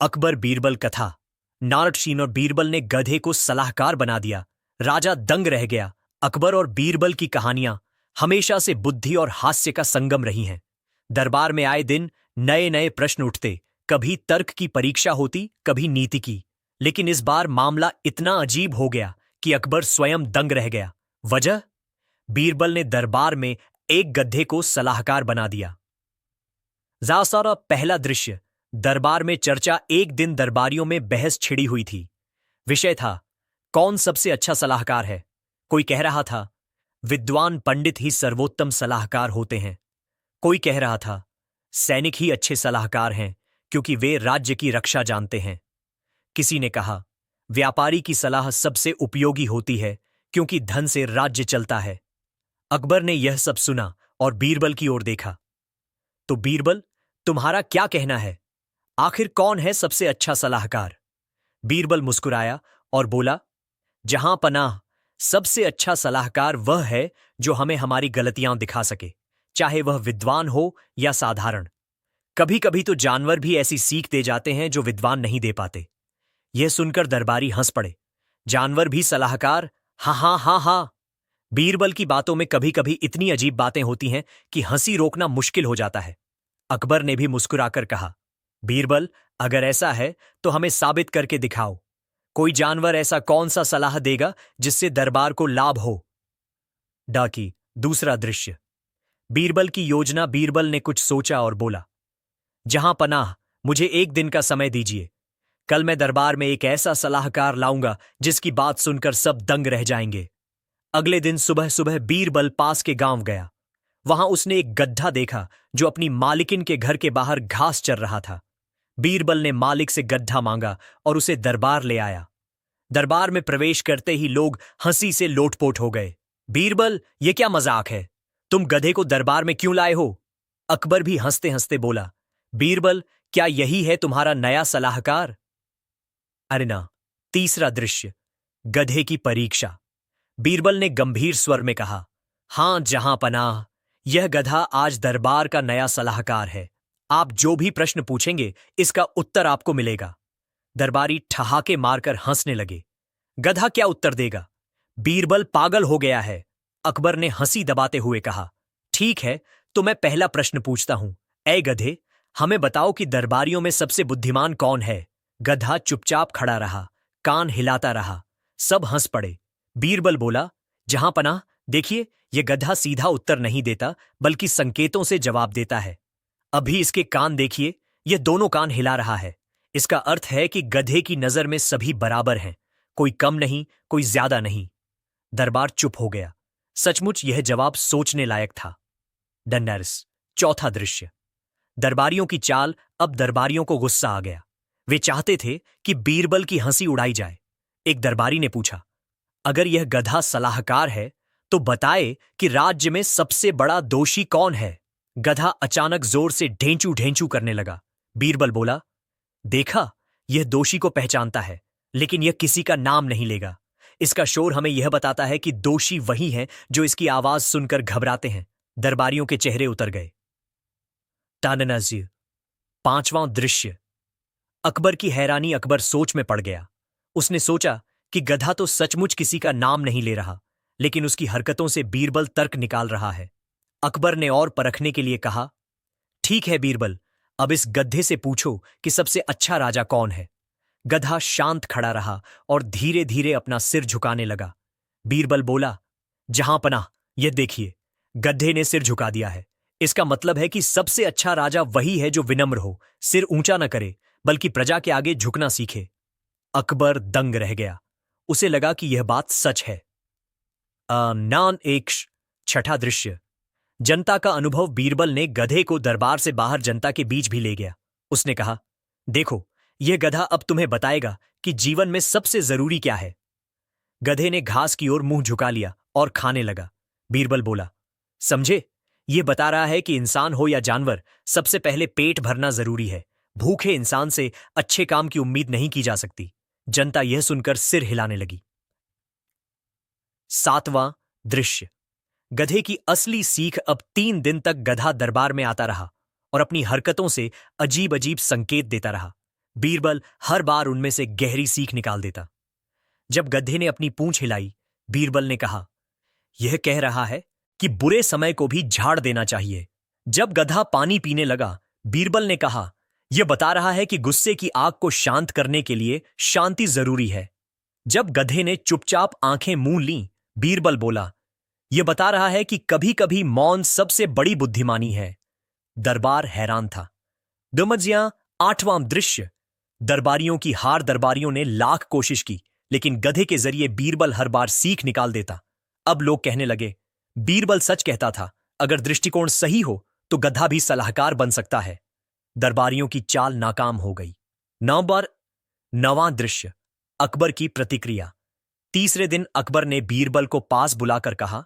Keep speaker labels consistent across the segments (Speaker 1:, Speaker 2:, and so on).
Speaker 1: अकबर बीरबल कथा। नारदशीन और बीरबल ने गधे को सलाहकार बना दिया। राजा दंग रह गया। अकबर और बीरबल की कहानियां हमेशा से बुद्धि और हास्य का संगम रही हैं। दरबार में आए दिन नए नए प्रश्न उठते, कभी तर्क की परीक्षा होती, कभी नीति की। लेकिन इस बार मामला इतना अजीब हो गया कि अकबर स्वयं दंग रह गया। वजह? बीरबल ने दरबार में एक गधे को सलाहकार बना दिया। ज़ासारा पहला दृश्य। दरबार में चर्चा। एक दिन दरबारियों में बहस छिड़ी हुई थी। विषय था, कौन सबसे अच्छा सलाहकार है। कोई कह रहा था, विद्वान पंडित ही सर्वोत्तम सलाहकार होते हैं। कोई कह रहा था, सैनिक ही अच्छे सलाहकार हैं क्योंकि वे राज्य की रक्षा जानते हैं। किसी ने कहा, व्यापारी की सलाह सबसे उपयोगी होती है क्योंकि धन से राज्य चलता है। अकबर ने यह सब सुना और बीरबल की ओर देखा। तो बीरबल, तुम्हारा क्या कहना है? आखिर कौन है सबसे अच्छा सलाहकार? बीरबल मुस्कुराया और बोला, जहां पनाह, सबसे अच्छा सलाहकार वह है जो हमें हमारी गलतियां दिखा सके, चाहे वह विद्वान हो या साधारण। कभी कभी तो जानवर भी ऐसी सीख दे जाते हैं जो विद्वान नहीं दे पाते। यह सुनकर दरबारी हंस पड़े। जानवर भी सलाहकार? हाँ हाँ हाँ हाँ। बीरबल की बातों में कभी कभी इतनी अजीब बातें होती हैं कि हंसी रोकना मुश्किल हो जाता है। अकबर ने भी मुस्कुराकर कहा, बीरबल, अगर ऐसा है तो हमें साबित करके दिखाओ। कोई जानवर ऐसा कौन सा सलाह देगा जिससे दरबार को लाभ हो? डाकी दूसरा दृश्य। बीरबल की योजना। बीरबल ने कुछ सोचा और बोला, जहां पनाह, मुझे एक दिन का समय दीजिए। कल मैं दरबार में एक ऐसा सलाहकार लाऊंगा जिसकी बात सुनकर सब दंग रह जाएंगे। अगले दिन सुबह सुबह बीरबल पास के गांव गया। वहां उसने एक गड्ढा देखा जो अपनी मालिकिन के घर के बाहर घास चर रहा था। बीरबल ने मालिक से गड्ढा मांगा और उसे दरबार ले आया। दरबार में प्रवेश करते ही लोग हंसी से लोटपोट हो गए। बीरबल, यह क्या मजाक है? तुम गधे को दरबार में क्यों लाए हो? अकबर भी हंसते हंसते बोला, बीरबल, क्या यही है तुम्हारा नया सलाहकार? अरे ना। तीसरा दृश्य। गधे की परीक्षा। बीरबल ने गंभीर स्वर में कहा, हां जहां पनाह, यह गधा आज दरबार का नया सलाहकार है। आप जो भी प्रश्न पूछेंगे इसका उत्तर आपको मिलेगा। दरबारी ठहाके मारकर हंसने लगे। गधा क्या उत्तर देगा? बीरबल पागल हो गया है। अकबर ने हंसी दबाते हुए कहा, ठीक है, तो मैं पहला प्रश्न पूछता हूं। ऐ गधे, हमें बताओ कि दरबारियों में सबसे बुद्धिमान कौन है? गधा चुपचाप खड़ा रहा, कान हिलाता रहा। सब हंस पड़े। बीरबल बोला, जहां पनाह, देखिए, यह गधा सीधा उत्तर नहीं देता बल्कि संकेतों से जवाब देता है। अभी इसके कान देखिए, यह दोनों कान हिला रहा है। इसका अर्थ है कि गधे की नजर में सभी बराबर हैं, कोई कम नहीं, कोई ज्यादा नहीं। दरबार चुप हो गया। सचमुच यह जवाब सोचने लायक था। डन्नरस चौथा दृश्य। दरबारियों की चाल। अब दरबारियों को गुस्सा आ गया। वे चाहते थे कि बीरबल की हंसी उड़ाई जाए। एक दरबारी ने पूछा, अगर यह गधा सलाहकार है तो बताए कि राज्य में सबसे बड़ा दोषी कौन है? गधा अचानक जोर से ढेंचू ढेंचू करने लगा। बीरबल बोला, देखा, यह दोषी को पहचानता है, लेकिन यह किसी का नाम नहीं लेगा। इसका शोर हमें यह बताता है कि दोषी वही हैं जो इसकी आवाज सुनकर घबराते हैं। दरबारियों के चेहरे उतर गए। ताननाज़ी पांचवां दृश्य। अकबर की हैरानी। अकबर सोच में पड़ गया। उसने सोचा कि गधा तो सचमुच किसी का नाम नहीं ले रहा, लेकिन उसकी हरकतों से बीरबल तर्क निकाल रहा है। अकबर ने और परखने के लिए कहा, ठीक है बीरबल, अब इस गधे से पूछो कि सबसे अच्छा राजा कौन है। गधा शांत खड़ा रहा और धीरे धीरे अपना सिर झुकाने लगा। बीरबल बोला, जहां पनाह, यह देखिए, गधे ने सिर झुका दिया है। इसका मतलब है कि सबसे अच्छा राजा वही है जो विनम्र हो, सिर ऊंचा न करे, बल्कि प्रजा के आगे झुकना सीखे। अकबर दंग रह गया। उसे लगा कि यह बात सच है। नान एक छठा दृश्य। जनता का अनुभव। बीरबल ने गधे को दरबार से बाहर जनता के बीच भी ले गया। उसने कहा, देखो, यह गधा अब तुम्हें बताएगा कि जीवन में सबसे जरूरी क्या है। गधे ने घास की ओर मुंह झुका लिया और खाने लगा। बीरबल बोला, समझे, यह बता रहा है कि इंसान हो या जानवर, सबसे पहले पेट भरना जरूरी है। भूखे इंसान से अच्छे काम की उम्मीद नहीं की जा सकती। जनता यह सुनकर सिर हिलाने लगी। सातवां दृश्य। गधे की असली सीख। अब 3 दिन तक गधा दरबार में आता रहा और अपनी हरकतों से अजीब अजीब संकेत देता रहा। बीरबल हर बार उनमें से गहरी सीख निकाल देता। जब गधे ने अपनी पूंछ हिलाई, बीरबल ने कहा, यह कह रहा है कि बुरे समय को भी झाड़ देना चाहिए। जब गधा पानी पीने लगा, बीरबल ने कहा, यह बता रहा है कि गुस्से की आग को शांत करने के लिए शांति जरूरी है। जब गधे ने चुपचाप आंखें मूंद लीं, बीरबल बोला, यह बता रहा है कि कभी कभी मौन सबसे बड़ी बुद्धिमानी है। दरबार हैरान था। दुमज्जियां 8वां दृश्य। दरबारियों की हार। दरबारियों ने लाख कोशिश की, लेकिन गधे के जरिए बीरबल हर बार सीख निकाल देता। अब लोग कहने लगे, बीरबल सच कहता था, अगर दृष्टिकोण सही हो तो गधा भी सलाहकार बन सकता है। दरबारियों की चाल नाकाम हो गई। 9वां दृश्य। अकबर की प्रतिक्रिया। तीसरे दिन अकबर ने बीरबल को पास बुलाकर कहा,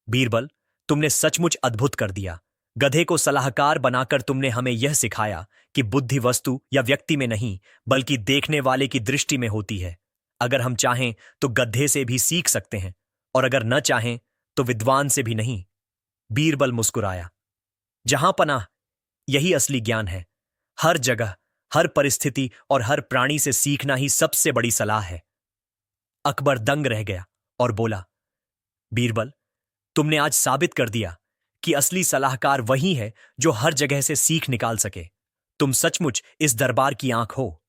Speaker 1: बीरबल, तुमने सचमुच अद्भुत कर दिया। गधे को सलाहकार बनाकर तुमने हमें यह सिखाया कि बुद्धि वस्तु या व्यक्ति में नहीं, बल्कि देखने वाले की दृष्टि में होती है। अगर हम चाहें तो गधे से भी सीख सकते हैं, और अगर न चाहें तो विद्वान से भी नहीं। बीरबल मुस्कुराया। जहां पनाह, यही असली ज्ञान है। हर जगह, हर परिस्थिति और हर प्राणी से सीखना ही सबसे बड़ी सलाह है। अकबर दंग रह गया और बोला, बीरबल, तुमने आज साबित कर दिया कि असली सलाहकार वही है जो हर जगह से सीख निकाल सके। तुम सचमुच इस दरबार की आंख हो।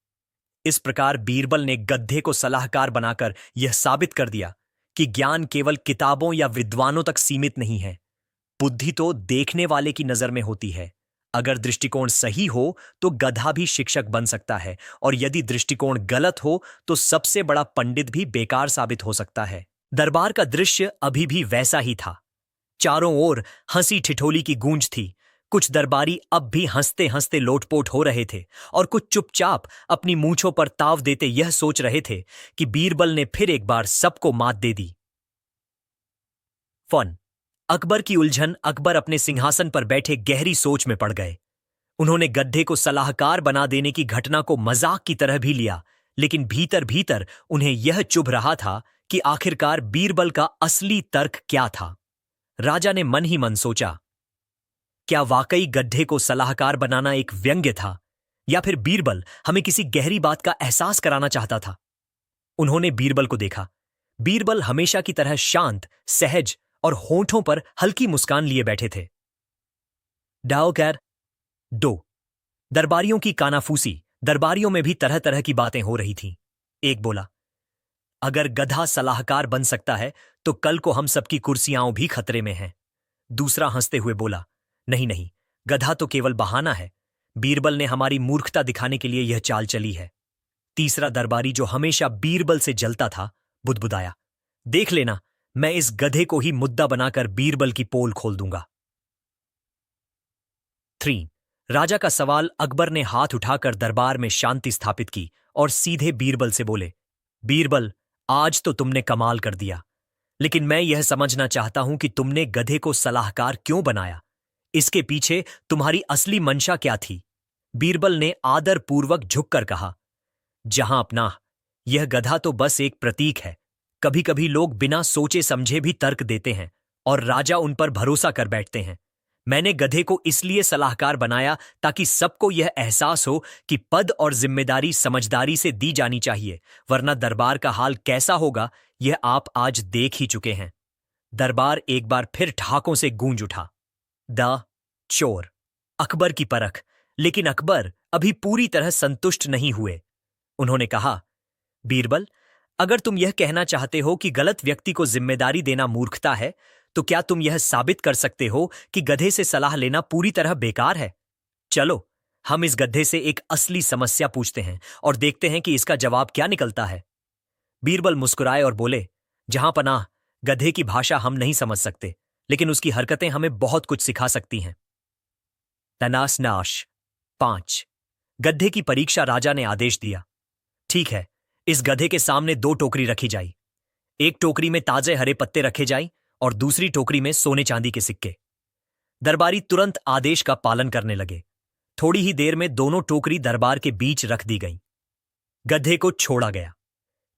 Speaker 1: इस प्रकार बीरबल ने गधे को सलाहकार बनाकर यह साबित कर दिया कि ज्ञान केवल किताबों या विद्वानों तक सीमित नहीं है। बुद्धि तो देखने वाले की नजर में होती है। अगर दृष्टिकोण सही हो तो गधा भी शिक्षक बन सकता है, और यदि दृष्टिकोण गलत हो तो सबसे बड़ा पंडित भी बेकार साबित हो सकता है। दरबार का दृश्य अभी भी वैसा ही था। चारों ओर हंसी ठिठोली की गूंज थी। कुछ दरबारी अब भी हंसते हंसते लोटपोट हो रहे थे, और कुछ चुपचाप अपनी मूंछों पर ताव देते यह सोच रहे थे कि बीरबल ने फिर एक बार सबको मात दे दी। फन। अकबर की उलझन। अकबर अपने सिंहासन पर बैठे गहरी सोच में पड़ गए। उन्होंने गधे को सलाहकार बना देने की घटना को मजाक की तरह भी लिया, लेकिन भीतर भीतर उन्हें यह चुभ रहा था कि आखिरकार बीरबल का असली तर्क क्या था। राजा ने मन ही मन सोचा, क्या वाकई गड्ढे को सलाहकार बनाना एक व्यंग्य था, या फिर बीरबल हमें किसी गहरी बात का एहसास कराना चाहता था। उन्होंने बीरबल को देखा। बीरबल हमेशा की तरह शांत, सहज और होठों पर हल्की मुस्कान लिए बैठे थे। डाओकर 2। दरबारियों की कानाफूसी। दरबारियों में भी तरह तरह की बातें हो रही थीं। एक बोला, अगर गधा सलाहकार बन सकता है तो कल को हम सबकी कुर्सियां भी खतरे में हैं। दूसरा हंसते हुए बोला, नहीं नहीं, गधा तो केवल बहाना है। बीरबल ने हमारी मूर्खता दिखाने के लिए यह चाल चली है। तीसरा दरबारी, जो हमेशा बीरबल से जलता था, बुदबुदाया, देख लेना, मैं इस गधे को ही मुद्दा बनाकर बीरबल की पोल खोल दूंगा। 3। राजा का सवाल। अकबर ने हाथ उठाकर दरबार में शांति स्थापित की और सीधे बीरबल से बोले, बीरबल, आज तो तुमने कमाल कर दिया, लेकिन मैं यह समझना चाहता हूं कि तुमने गधे को सलाहकार क्यों बनाया। इसके पीछे तुम्हारी असली मंशा क्या थी। बीरबल ने आदरपूर्वक झुककर कहा, जहां अपना, यह गधा तो बस एक प्रतीक है। कभी कभी लोग बिना सोचे समझे भी तर्क देते हैं, और राजा उन पर भरोसा कर बैठते हैं। मैंने गधे को इसलिए सलाहकार बनाया ताकि सबको यह एहसास हो कि पद और जिम्मेदारी समझदारी से दी जानी चाहिए, वरना दरबार का हाल कैसा होगा यह आप आज देख ही चुके हैं। दरबार एक बार फिर ठहाकों से गूंज उठा। द चोर। अकबर की परख। लेकिन अकबर अभी पूरी तरह संतुष्ट नहीं हुए। उन्होंने कहा, बीरबल, अगर तुम यह कहना चाहते हो कि गलत व्यक्ति को जिम्मेदारी देना मूर्खता है, तो क्या तुम यह साबित कर सकते हो कि गधे से सलाह लेना पूरी तरह बेकार है? चलो, हम इस गधे से एक असली समस्या पूछते हैं और देखते हैं कि इसका जवाब क्या निकलता है। बीरबल मुस्कुराए और बोले, जहां पनाह, गधे की भाषा हम नहीं समझ सकते, लेकिन उसकी हरकतें हमें बहुत कुछ सिखा सकती हैं। तनास नाश। 5। गधे की परीक्षा। राजा ने आदेश दिया, ठीक है, इस गधे के सामने 2 टोकरी रखी जाई। एक टोकरी में ताजे हरे पत्ते रखे जाई और दूसरी टोकरी में सोने चांदी के सिक्के। दरबारी तुरंत आदेश का पालन करने लगे। थोड़ी ही देर में दोनों टोकरी दरबार के बीच रख दी गईं। गधे को छोड़ा गया।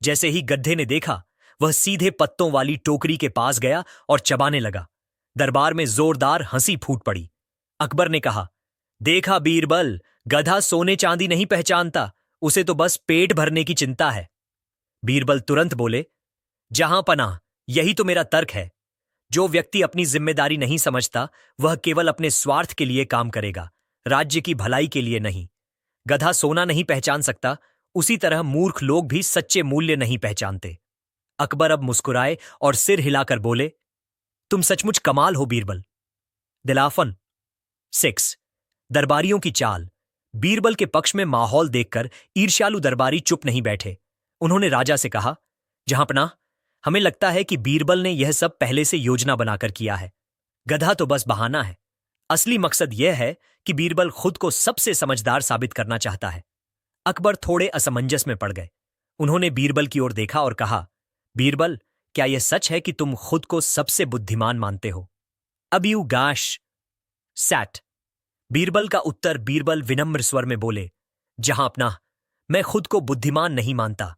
Speaker 1: जैसे ही गधे ने देखा, वह सीधे पत्तों वाली टोकरी के पास गया और चबाने लगा। दरबार में जोरदार हंसी फूट पड़ी। अकबर ने कहा, देखा बीरबल, गधा सोने चांदी नहीं पहचानता, उसे तो बस पेट भरने की चिंता है। बीरबल तुरंत बोले, जहां पनाह, यही तो मेरा तर्क है। जो व्यक्ति अपनी जिम्मेदारी नहीं समझता वह केवल अपने स्वार्थ के लिए काम करेगा, राज्य की भलाई के लिए नहीं। गधा सोना नहीं पहचान सकता, उसी तरह मूर्ख लोग भी सच्चे मूल्य नहीं पहचानते। अकबर अब मुस्कुराए और सिर हिलाकर बोले, तुम सचमुच कमाल हो बीरबल। दिलाफन 6। दरबारियों की चाल। बीरबल के पक्ष में माहौल देखकर ईर्ष्यालु दरबारी चुप नहीं बैठे। उन्होंने राजा से कहा, जहांपनाह, हमें लगता है कि बीरबल ने यह सब पहले से योजना बनाकर किया है। गधा तो बस बहाना है। असली मकसद यह है कि बीरबल खुद को सबसे समझदार साबित करना चाहता है। अकबर थोड़े असमंजस में पड़ गए। उन्होंने बीरबल की ओर देखा और कहा, बीरबल, क्या यह सच है कि तुम खुद को सबसे बुद्धिमान मानते हो? अब यू गाश सैट। बीरबल का उत्तर। बीरबल विनम्र स्वर में बोले, जहां अपना, मैं खुद को बुद्धिमान नहीं मानता।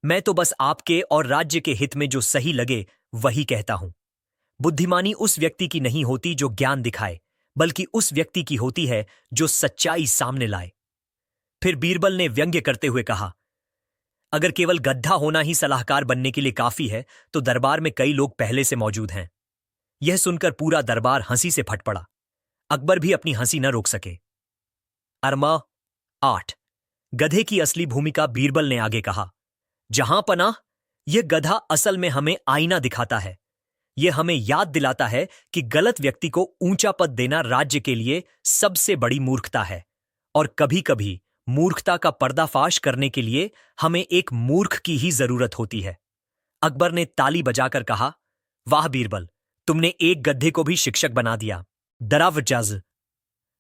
Speaker 1: मैं तो बस आपके और राज्य के हित में जो सही लगे वही कहता हूं। बुद्धिमानी उस व्यक्ति की नहीं होती जो ज्ञान दिखाए, बल्कि उस व्यक्ति की होती है जो सच्चाई सामने लाए। फिर बीरबल ने व्यंग्य करते हुए कहा, अगर केवल गद्दा होना ही सलाहकार बनने के लिए काफी है तो दरबार में कई लोग पहले से मौजूद हैं। यह सुनकर पूरा दरबार हंसी से फट पड़ा। अकबर भी अपनी हंसी न रोक सके। अरमा 8। गधे की असली भूमिका। बीरबल ने आगे कहा, जहां पनाह, यह गधा असल में हमें आईना दिखाता है। यह हमें याद दिलाता है कि गलत व्यक्ति को ऊंचा पद देना राज्य के लिए सबसे बड़ी मूर्खता है, और कभी कभी मूर्खता का पर्दाफाश करने के लिए हमें एक मूर्ख की ही जरूरत होती है। अकबर ने ताली बजाकर कहा, वाह बीरबल, तुमने एक गधे को भी शिक्षक बना दिया। दरावजज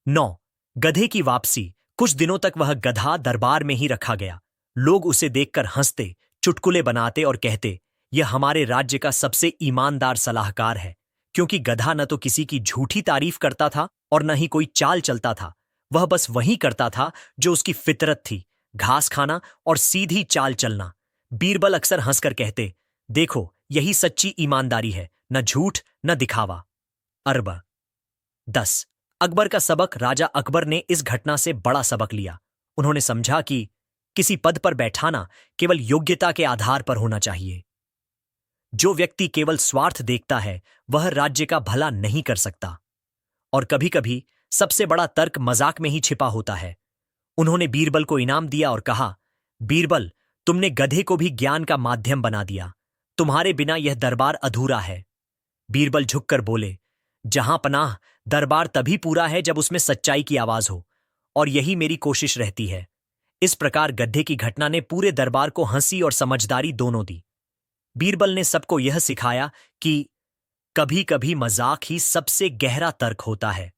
Speaker 1: 9। गधे की वापसी। कुछ दिनों तक वह गधा दरबार में ही रखा गया। लोग उसे देखकर हंसते, चुटकुले बनाते और कहते, यह हमारे राज्य का सबसे ईमानदार सलाहकार है, क्योंकि गधा न तो किसी की झूठी तारीफ करता था और न ही कोई चाल चलता था। वह बस वही करता था जो उसकी फितरत थी, घास खाना और सीधी चाल चलना। बीरबल अक्सर हंसकर कहते, देखो, यही सच्ची ईमानदारी है, न झूठ न दिखावा। अरब 10। अकबर का सबक। राजा अकबर ने इस घटना से बड़ा सबक लिया। उन्होंने समझा कि किसी पद पर बैठाना केवल योग्यता के आधार पर होना चाहिए। जो व्यक्ति केवल स्वार्थ देखता है वह राज्य का भला नहीं कर सकता। और कभी कभी सबसे बड़ा तर्क मजाक में ही छिपा होता है। उन्होंने बीरबल को इनाम दिया और कहा, बीरबल, तुमने गधे को भी ज्ञान का माध्यम बना दिया। तुम्हारे बिना यह दरबार अधूरा है। बीरबल झुककर बोले, जहां पनाह, दरबार तभी पूरा है जब उसमें सच्चाई की आवाज हो, और यही मेरी कोशिश रहती है। इस प्रकार गड्ढे की घटना ने पूरे दरबार को हंसी और समझदारी दोनों दी। बीरबल ने सबको यह सिखाया कि कभी कभी मजाक ही सबसे गहरा तर्क होता है।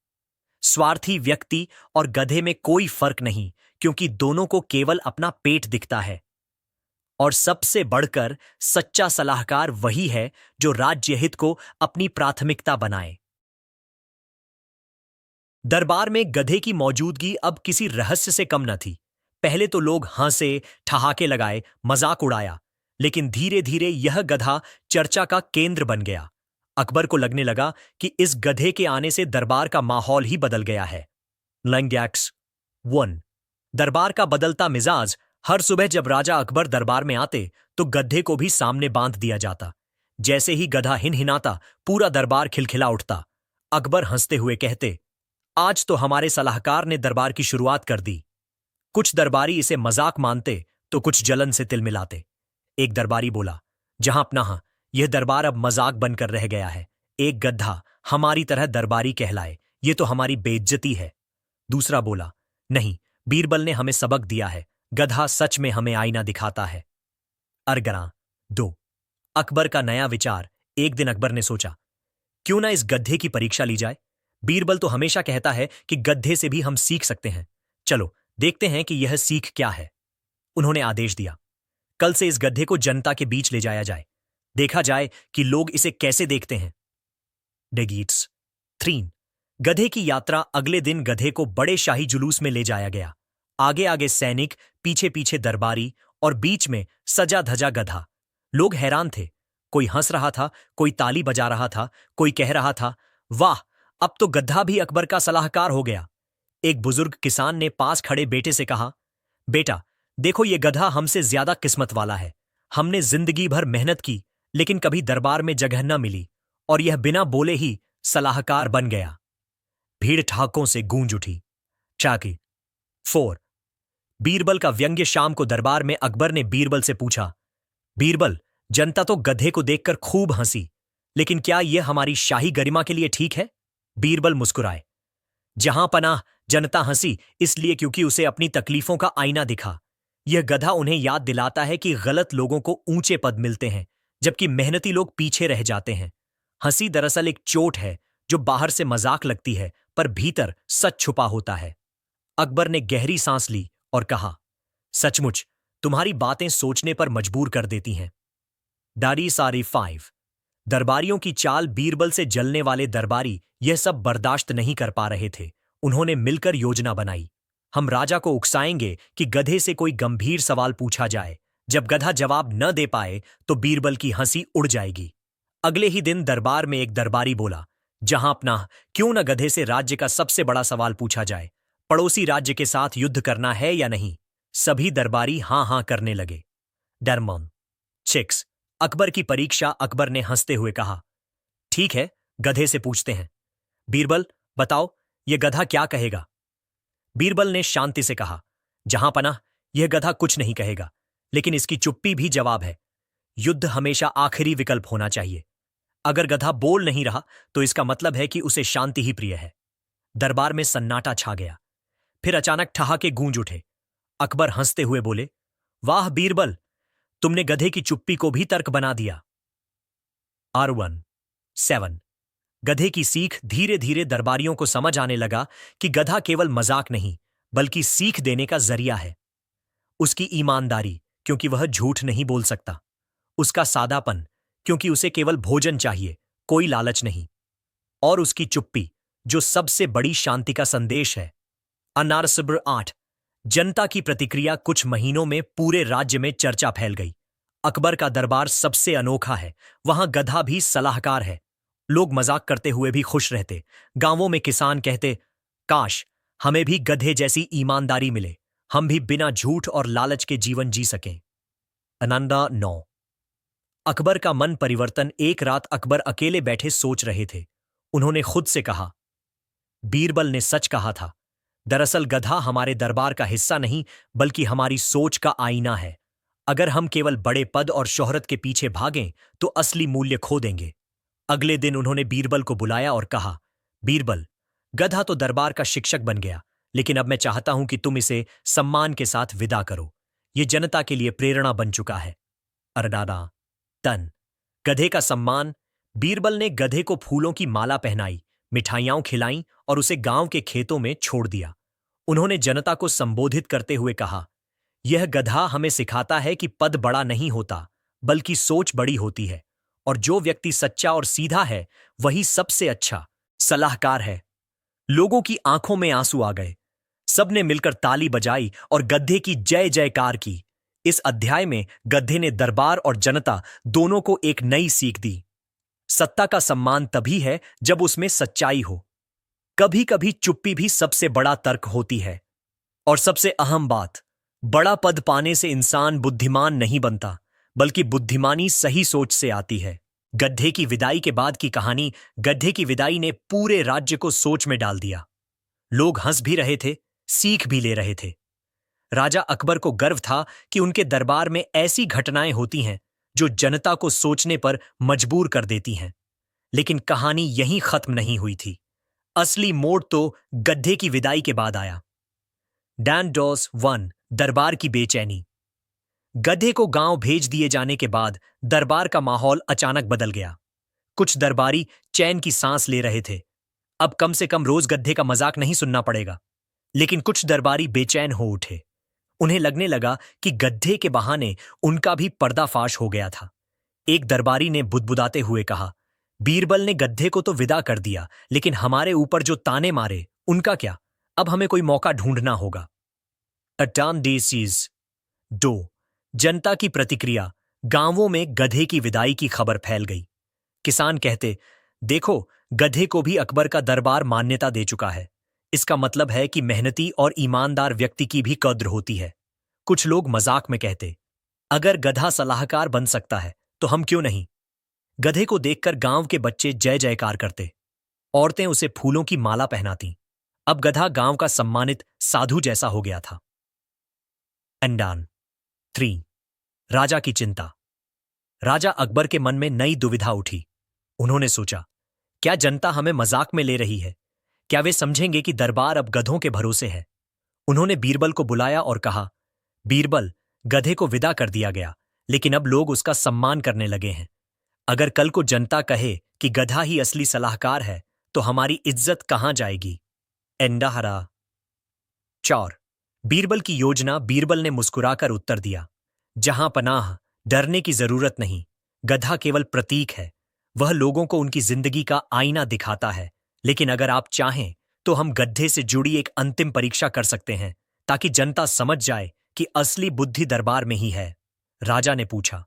Speaker 1: स्वार्थी व्यक्ति और गधे में कोई फर्क नहीं, क्योंकि दोनों को केवल अपना पेट दिखता है। और सबसे बढ़कर सच्चा सलाहकार वही है जो राज्य हित को अपनी प्राथमिकता बनाए। दरबार में गधे की मौजूदगी अब किसी रहस्य से कम न थी। पहले तो लोग हंसे, ठहाके लगाए, मजाक उड़ाया, लेकिन धीरे धीरे यह गधा चर्चा का केंद्र बन गया। अकबर को लगने लगा कि इस गधे के आने से दरबार का माहौल ही बदल गया है। लैंग्याक्स 1। दरबार का बदलता मिजाज। हर सुबह जब राजा अकबर दरबार में आते तो गधे को भी सामने बांध दिया जाता। जैसे ही गधा हिनहिनाता पूरा दरबार खिलखिला उठता। अकबर हंसते हुए कहते, आज तो हमारे सलाहकार ने दरबार की शुरुआत कर दी। कुछ दरबारी इसे मजाक मानते तो कुछ जलन से तिल मिलाते। एक दरबारी बोला, जहां अपना, यह दरबार अब मजाक बनकर रह गया है। एक गधा हमारी तरह दरबारी कहलाए, यह तो हमारी बेइज्जती है। दूसरा बोला, नहीं, बीरबल ने हमें सबक दिया है। गधा सच में हमें आईना दिखाता है। अरगरा 2। अकबर का नया विचार। एक दिन अकबर ने सोचा, क्यों ना इस गधे की परीक्षा ली जाए। बीरबल तो हमेशा कहता है कि गधे से भी हम सीख सकते हैं। चलो देखते हैं कि यह सीख क्या है। उन्होंने आदेश दिया, कल से इस गधे को जनता के बीच ले जाया जाए। देखा जाए कि लोग इसे कैसे देखते हैं। डेगीट्स 3। गधे की यात्रा। अगले दिन गधे को बड़े शाही जुलूस में ले जाया गया। आगे आगे सैनिक, पीछे पीछे दरबारी और बीच में सजा धजा गधा। लोग हैरान थे। कोई हंस रहा था, कोई ताली बजा रहा था, कोई कह रहा था, वाह, अब तो गधा भी अकबर का सलाहकार हो गया। एक बुजुर्ग किसान ने पास खड़े बेटे से कहा, बेटा, देखो ये गधा हमसे ज्यादा किस्मत वाला है। हमने जिंदगी भर मेहनत की, लेकिन कभी दरबार में जगह न मिली, और यह बिना बोले ही सलाहकार बन गया। भीड़ ठहाकों से गूंज उठी। चाकी 4। बीरबल का व्यंग्य। शाम को दरबार में अकबर ने बीरबल से पूछा, बीरबल, जनता तो गधे को देखकर खूब हंसी, लेकिन क्या यह हमारी शाही गरिमा के लिए ठीक है? बीरबल मुस्कुराए। जहां पनाह जनता हंसी इसलिए क्योंकि उसे अपनी तकलीफों का आईना दिखा। यह गधा उन्हें याद दिलाता है कि गलत लोगों को ऊंचे पद मिलते हैं, जबकि मेहनती लोग पीछे रह जाते हैं। हंसी दरअसल एक चोट है जो बाहर से मजाक लगती है, पर भीतर सच छुपा होता है। अकबर ने गहरी सांस ली और कहा, सचमुच तुम्हारी बातें सोचने पर मजबूर कर देती हैं। दारी सारी 5। दरबारियों की चाल। बीरबल से जलने वाले दरबारी यह सब बर्दाश्त नहीं कर पा रहे थे। उन्होंने मिलकर योजना बनाई। हम राजा को उकसाएंगे कि गधे से कोई गंभीर सवाल पूछा जाए। जब गधा जवाब न दे पाए तो बीरबल की हंसी उड़ जाएगी। अगले ही दिन दरबार में एक दरबारी बोला, जहां अपना क्यों न गधे से राज्य का सबसे बड़ा सवाल पूछा जाए। पड़ोसी राज्य के साथ युद्ध करना है या नहीं? सभी दरबारी हां हां करने लगे। डरमन 6। अकबर की परीक्षा। अकबर ने हंसते हुए कहा, ठीक है, गधे से पूछते हैं। बीरबल, बताओ यह गधा क्या कहेगा? बीरबल ने शांति से कहा, जहां पनाह यह गधा कुछ नहीं कहेगा, लेकिन इसकी चुप्पी भी जवाब है। युद्ध हमेशा आखिरी विकल्प होना चाहिए। अगर गधा बोल नहीं रहा तो इसका मतलब है कि उसे शांति ही प्रिय है। दरबार में सन्नाटा छा गया। फिर अचानक ठहाके गूंज उठे। अकबर हंसते हुए बोले, वाह बीरबल, तुमने गधे की चुप्पी को भी तर्क बना दिया। R1 7। गधे की सीख। धीरे धीरे दरबारियों को समझ आने लगा कि गधा केवल मजाक नहीं, बल्कि सीख देने का जरिया है। उसकी ईमानदारी, क्योंकि वह झूठ नहीं बोल सकता। उसका सादापन, क्योंकि उसे केवल भोजन चाहिए, कोई लालच नहीं। और उसकी चुप्पी, जो सबसे बड़ी शांति का संदेश है। अनारसब्र 8। जनता की प्रतिक्रिया। कुछ महीनों में पूरे राज्य में चर्चा फैल गई। अकबर का दरबार सबसे अनोखा है। वहां गधा भी सलाहकार है। लोग मजाक करते हुए भी खुश रहते। गांवों में किसान कहते, काश हमें भी गधे जैसी ईमानदारी मिले, हम भी बिना झूठ और लालच के जीवन जी सकें। अनंदा 9। अकबर का मन परिवर्तन। एक रात अकबर अकेले बैठे सोच रहे थे। उन्होंने खुद से कहा, बीरबल ने सच कहा था। दरअसल गधा हमारे दरबार का हिस्सा नहीं, बल्कि हमारी सोच का आईना है। अगर हम केवल बड़े पद और शोहरत के पीछे भागें तो असली मूल्य खो देंगे। अगले दिन उन्होंने बीरबल को बुलाया और कहा, बीरबल, गधा तो दरबार का शिक्षक बन गया, लेकिन अब मैं चाहता हूं कि तुम इसे सम्मान के साथ विदा करो। यह जनता के लिए प्रेरणा बन चुका है। अरडाडा तन। गधे का सम्मान। बीरबल ने गधे को फूलों की माला पहनाई, मिठाइयां खिलाईं और उसे गांव के खेतों में छोड़ दिया। उन्होंने जनता को संबोधित करते हुए कहा, यह गधा हमें सिखाता है कि पद बड़ा नहीं होता, बल्कि सोच बड़ी होती है, और जो व्यक्ति सच्चा और सीधा है वही सबसे अच्छा सलाहकार है। लोगों की आंखों में आंसू आ गए। सबने मिलकर ताली बजाई और गधे की जय जयकार की। इस अध्याय में गधे ने दरबार और जनता दोनों को एक नई सीख दी। सत्ता का सम्मान तभी है जब उसमें सच्चाई हो। कभी कभी चुप्पी भी सबसे बड़ा तर्क होती है। और सबसे अहम बात, बड़ा पद पाने से इंसान बुद्धिमान नहीं बनता, बल्कि बुद्धिमानी सही सोच से आती है। गधे की विदाई के बाद की कहानी। गधे की विदाई ने पूरे राज्य को सोच में डाल दिया। लोग हंस भी रहे थे, सीख भी ले रहे थे। राजा अकबर को गर्व था कि उनके दरबार में ऐसी घटनाएं होती हैं जो जनता को सोचने पर मजबूर कर देती हैं। लेकिन कहानी यहीं खत्म नहीं हुई थी। असली मोड़ तो गधे की विदाई के बाद आया। डैंडोस 1। दरबार की बेचैनी। गधे को गांव भेज दिए जाने के बाद दरबार का माहौल अचानक बदल गया। कुछ दरबारी चैन की सांस ले रहे थे। अब कम से कम रोज गधे का मजाक नहीं सुनना पड़ेगा। लेकिन कुछ दरबारी बेचैन हो उठे। उन्हें लगने लगा कि गधे के बहाने उनका भी पर्दाफाश हो गया था। एक दरबारी ने बुदबुदाते हुए कहा, बीरबल ने गधे को तो विदा कर दिया, लेकिन हमारे ऊपर जो ताने मारे उनका क्या? अब हमें कोई मौका ढूंढना होगा। अटान डेसीज 2। जनता की प्रतिक्रिया। गांवों में गधे की विदाई की खबर फैल गई। किसान कहते, देखो, गधे को भी अकबर का दरबार मान्यता दे चुका है। इसका मतलब है कि मेहनती और ईमानदार व्यक्ति की भी कद्र होती है। कुछ लोग मजाक में कहते, अगर गधा सलाहकार बन सकता है तो हम क्यों नहीं। गधे को देखकर गांव के बच्चे जय जयकार करते। औरतें उसे फूलों की माला पहनाती। अब गधा गांव का सम्मानित साधु जैसा हो गया था। अंडान 3। राजा की चिंता। राजा अकबर के मन में नई दुविधा उठी। उन्होंने सोचा, क्या जनता हमें मजाक में ले रही है? क्या वे समझेंगे कि दरबार अब गधों के भरोसे है? उन्होंने बीरबल को बुलाया और कहा, बीरबल, गधे को विदा कर दिया गया, लेकिन अब लोग उसका सम्मान करने लगे हैं। अगर कल को जनता कहे कि गधा ही असली सलाहकार है तो हमारी इज्जत कहां जाएगी? एंडाहरा 4। बीरबल की योजना। बीरबल ने मुस्कुराकर उत्तर दिया, जहां पनाह, डरने की जरूरत नहीं। गधा केवल प्रतीक है। वह लोगों को उनकी जिंदगी का आईना दिखाता है। लेकिन अगर आप चाहें तो हम गधे से जुड़ी एक अंतिम परीक्षा कर सकते हैं, ताकि जनता समझ जाए कि असली बुद्धि दरबार में ही है। राजा ने पूछा,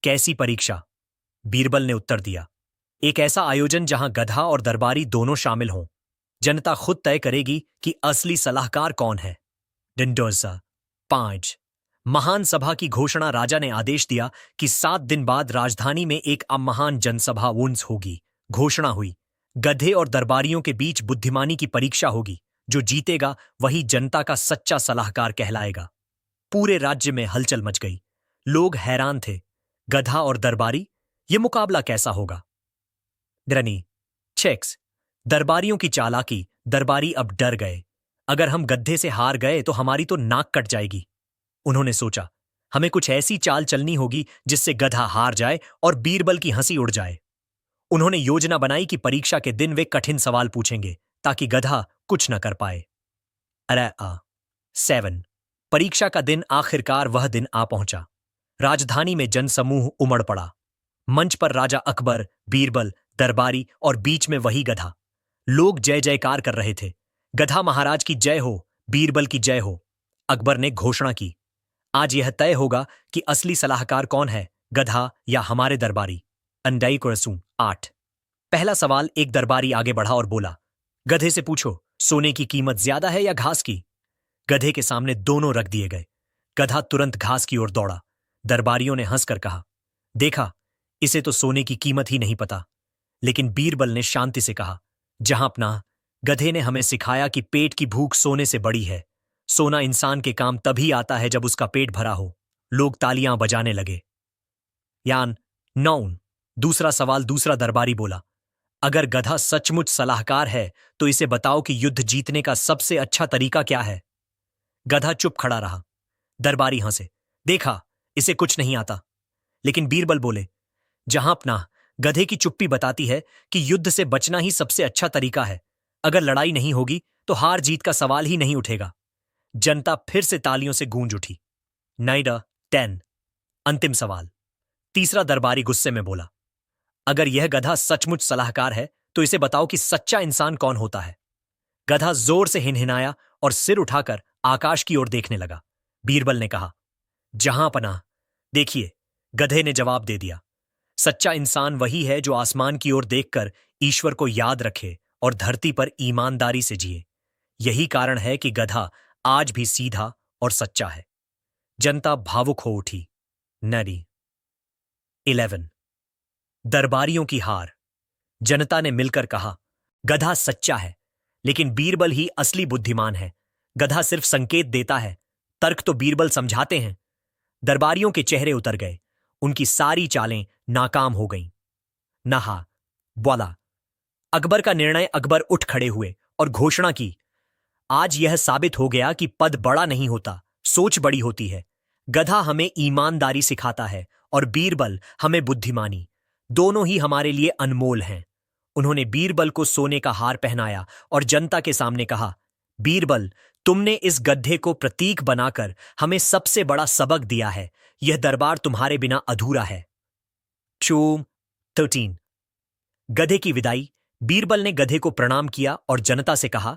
Speaker 1: कैसी परीक्षा? बीरबल ने उत्तर दिया, एक ऐसा आयोजन जहां गधा और दरबारी दोनों शामिल हों। जनता खुद तय करेगी कि असली सलाहकार कौन है। डिंडोजा 5। महान सभा की घोषणा। राजा ने आदेश दिया कि 7 दिन बाद राजधानी में एक महान जनसभा वुंस होगी। घोषणा हुई, गधे और दरबारियों के बीच बुद्धिमानी की परीक्षा होगी। जो जीतेगा वही जनता का सच्चा सलाहकार कहलाएगा। पूरे राज्य में हलचल मच गई। लोग हैरान थे, गधा और दरबारी, ये मुकाबला कैसा होगा? द्रनी चेक्स। दरबारियों की चालाकी। दरबारी अब डर गए, अगर हम गधे से हार गए तो हमारी तो नाक कट जाएगी। उन्होंने सोचा, हमें कुछ ऐसी चाल चलनी होगी जिससे गधा हार जाए और बीरबल की हंसी उड़ जाए। उन्होंने योजना बनाई कि परीक्षा के दिन वे कठिन सवाल पूछेंगे ताकि गधा कुछ न कर पाए। 7। परीक्षा का दिन। आखिरकार वह दिन आ पहुंचा। राजधानी में जनसमूह उमड़ पड़ा। मंच पर राजा अकबर, बीरबल, दरबारी और बीच में वही गधा। लोग जय जयकार कर रहे थे। गधा महाराज की जय हो, बीरबल की जय हो। अकबर ने घोषणा की, आज यह तय होगा कि असली सलाहकार कौन है, गधा या हमारे दरबारी। अंडाई कुरसू 8। पहला सवाल। एक दरबारी आगे बढ़ा और बोला, गधे से पूछो, सोने की कीमत ज्यादा है या घास की? गधे के सामने दोनों रख दिए गए। गधा तुरंत घास की ओर दौड़ा। दरबारियों ने हंसकर कहा, देखा, इसे तो सोने की कीमत ही नहीं पता। लेकिन बीरबल ने शांति से कहा, जहां अपना, गधे ने हमें सिखाया कि पेट की भूख सोने से बड़ी है। सोना इंसान के काम तभी आता है जब उसका पेट भरा हो। लोग तालियां बजाने लगे। यान 9। दूसरा सवाल। दूसरा दरबारी बोला, अगर गधा सचमुच सलाहकार है तो इसे बताओ कि युद्ध जीतने का सबसे अच्छा तरीका क्या है। गधा चुप खड़ा रहा। दरबारी हंसे, देखा, इसे कुछ नहीं आता। लेकिन बीरबल बोले, जहां अपना, गधे की चुप्पी बताती है कि युद्ध से बचना ही सबसे अच्छा तरीका है। अगर लड़ाई नहीं होगी तो हार जीत का सवाल ही नहीं उठेगा। जनता फिर से तालियों से गूंज उठी। 10। अंतिम सवाल। तीसरा दरबारी गुस्से में बोला, अगर यह गधा सचमुच सलाहकार है तो इसे बताओ कि सच्चा इंसान कौन होता है। गधा जोर से हिनहिनाया और सिर उठाकर आकाश की ओर देखने लगा। बीरबल ने कहा, जहां पनाह, देखिए। गधे ने जवाब दे दिया, सच्चा इंसान वही है जो आसमान की ओर देखकर ईश्वर को याद रखे और धरती पर ईमानदारी से जिए। यही कारण है कि गधा आज भी सीधा और सच्चा है। जनता भावुक हो उठी। नरी 11। दरबारियों की हार। जनता ने मिलकर कहा, गधा सच्चा है, लेकिन बीरबल ही असली बुद्धिमान है। गधा सिर्फ संकेत देता है, तर्क तो बीरबल समझाते हैं। दरबारियों के चेहरे उतर गए। उनकी सारी चालें नाकाम हो गईं। नहा बोला, अकबर का निर्णय। अकबर उठ खड़े हुए और घोषणा की, आज यह साबित हो गया कि पद बड़ा नहीं होता, सोच बड़ी होती है। गधा हमें ईमानदारी सिखाता है और बीरबल हमें बुद्धिमानी। दोनों ही हमारे लिए अनमोल हैं। उन्होंने बीरबल को सोने का हार पहनाया और जनता के सामने कहा, बीरबल, तुमने इस गड्ढे को प्रतीक बनाकर हमें सबसे बड़ा सबक दिया है। यह दरबार तुम्हारे बिना अधूरा है। 13। गधे की विदाई। बीरबल ने गधे को प्रणाम किया और जनता से कहा,